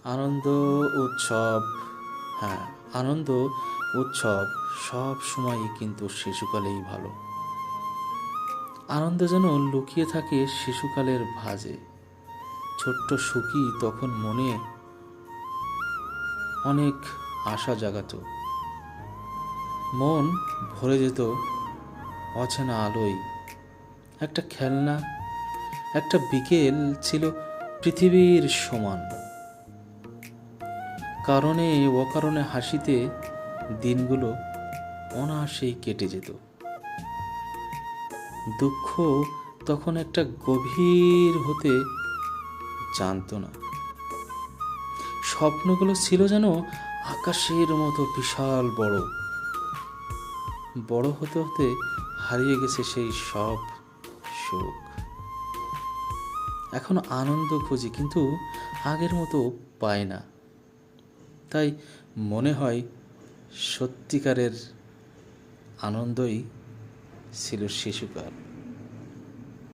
আনন্দ উৎসব, হ্যাঁ, আনন্দ উৎসব সব সময়ই কিন্তু শিশুকালেই ভালো। আনন্দ যেন লুকিয়ে থাকে শিশুকালের ভাঁজে। ছোট্ট সুখী তখন মনে অনেক আশা জাগাতো। মন ভরে যেত অচেনা আলোয়। একটা খেলনা, একটা বিকেল ছিল পৃথিবীর সমান। কারণে অকারণে হাসিতে দিনগুলো অনায়াসেই কেটে যেত। দুঃখ তখন একটা গভীর হতে জানতো না। স্বপ্নগুলো ছিল যেন আকাশের মতো বিশাল বড়। বড় হতে হতে হারিয়ে গেছে সেই সব সুখ। এখন আনন্দ খুঁজি, কিন্তু আগের মতো পাই না। তাই মনে হয় সত্যিকারের আনন্দই ছিল শিশুকাল।